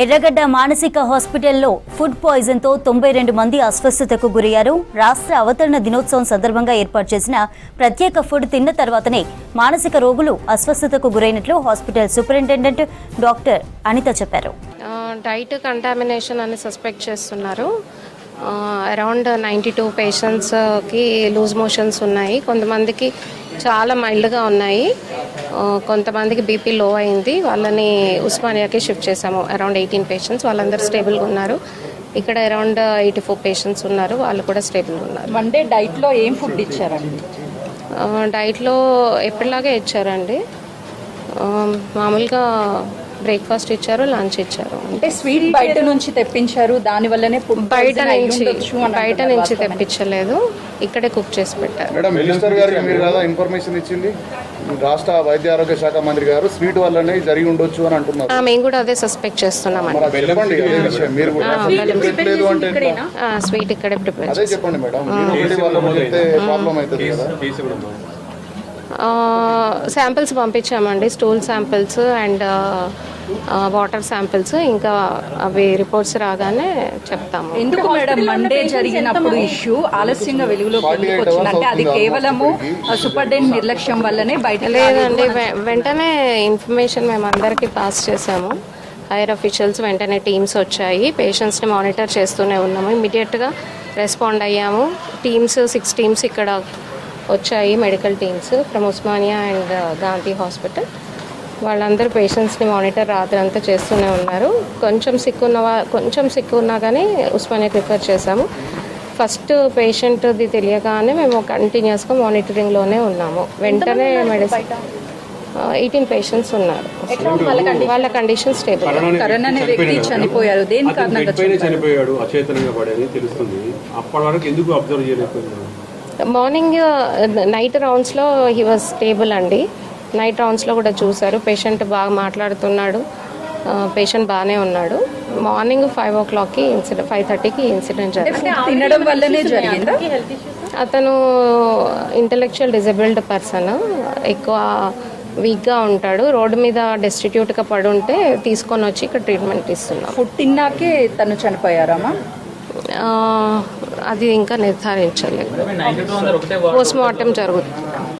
ఎర్రగడ్డ మానసిక హాస్పిటల్లో ఫుడ్ పాయిజన్తో 92 మంది అస్వస్థతకు గురయ్యారు. రాష్ట్ర అవతరణ దినోత్సవం సందర్భంగా ఏర్పాటు చేసిన ప్రత్యేక ఫుడ్ తిన్న తర్వాతనే మానసిక రోగులు అస్వస్థతకు గురైనట్లు హాస్పిటల్ సూపరింటెండెంట్ డాక్టర్ అనిత చెప్పారు. డైట్ కంటామినేషన్ అని సస్పెక్ట్ చేస్తున్నారు. అరౌండ్ 92 పేషెంట్స్కి లూజ్ మోషన్స్ ఉన్నాయి. కొంతమందికి చాలా మైల్డ్గా ఉన్నాయి. కొంతమందికి బీపీ లో అయింది. వాళ్ళని ఉస్మానియాకి షిఫ్ట్ చేశాము. అరౌండ్ 18 పేషెంట్స్, వాళ్ళందరూ స్టేబుల్గా ఉన్నారు. ఇక్కడ అరౌండ్ 84 పేషెంట్స్ ఉన్నారు, వాళ్ళు కూడా స్టేబుల్గా ఉన్నారు. వన్ డే డైట్లో ఏం ఫుడ్ ఇచ్చారండి? డైట్లో ఎప్పటిలాగే ఇచ్చారండి. మామూలుగా బ్రేక్ఫాస్ట్ ఇచ్చారు, లంచ్ ఇచ్చారు. అంటే స్వీట్ బయట నుంచి తెప్పించారు, దాని వల్లనే బయట నుంచి తెప్పించలేదు, ఇక్కడే కుక్ చేసి పెట్టారు. మేడం, మినిస్టర్ గారికి మీరు కదా ఇన్ఫర్మేషన్ ఇచ్చింది, రాష్ట్ర వైద్య ఆరోగ్య శాఖ మంత్రి గారు స్వీట్ వల్లనే జరిగి ఉండొచ్చు అని అంటున్నారు. మేము కూడా అదే సస్పెక్ట్ చేస్తున్నామండి. స్వీట్ ఇక్కడే ప్రిపేర్ అదే చెప్పండి మేడం, ప్రాబ్లం అవుతుంది కదా. శాంపిల్స్ పంపించామండి, stool samples and water samples. ఇంకా అవి రిపోర్ట్స్ రాగానే చెప్తాము. ఎందుకు మేడం మండే జరిగినప్పుడు ఇష్యూ ఆలస్యంగా వెలుగులోకి వచ్చిందంటే అది కేవలము సూపరింటెండెంట్ నిర్లక్ష్యం వల్లనే బయట లేదండి. వెంటనే ఇన్ఫర్మేషన్ మేము అందరికీ పాస్ చేసాము. హైయర్ అఫీషియల్స్ వెంటనే టీమ్స్ వచ్చాయి, పేషెంట్స్ని మానిటర్ చేస్తూనే ఉన్నాము. ఇమీడియట్గా రెస్పాండ్ అయ్యాము. 6 టీమ్స్ ఇక్కడ వచ్చాయి, medical teams from Osmania and Gandhi hospital. వాళ్ళందరూ పేషెంట్స్ని మానిటర్ రాత్రి అంతా చేస్తూనే ఉన్నారు. కొంచెం సిక్ ఉన్నా కానీ ఉస్మానియాకి రిఫర్ చేశాము. ఫస్ట్ పేషెంట్ది తెలియగానే మేము కంటిన్యూస్గా మానిటరింగ్లోనే ఉన్నాము. వెంటనే మెడిసిన్ 18 పేషెంట్స్ ఉన్నారు. వాళ్ళ కండిషన్ స్టేబుల్. చనిపోయారు, దేని కారణంగా చనిపోయాడు? అచేతనంగా పడేది తెలుస్తుంది. అప్పటి వరకు ఎందుకు అబ్జర్వ్ చేయలేకపోయింది? మార్నింగ్ నైట్ రౌండ్స్లో హీ వాజ్ స్టేబుల్ అండి. నైట్ రౌండ్స్లో కూడా చూశారు, పేషెంట్ బాగా మాట్లాడుతున్నాడు, పేషెంట్ బాగానే ఉన్నాడు. మార్నింగ్ 5 o'clockకి ఇన్సిడెంట్, 5:30కి ఇన్సిడెంట్ జరిగింది. అతను ఇంటలెక్చువల్ డిజబిల్డ్ పర్సన్, ఎక్కువ వీక్గా ఉంటాడు. రోడ్డు మీద డెస్టిట్యూట్గా పడి ఉంటే తీసుకొని వచ్చి ఇక్కడ ట్రీట్మెంట్ ఇస్తున్నాం. ఫుడ్ తిన్నాకే తను చనిపోయారమ్మా? అది ఇంకా నిర్ధారించలేదు. పోస్ట్ మార్టం జరుగుతుంది.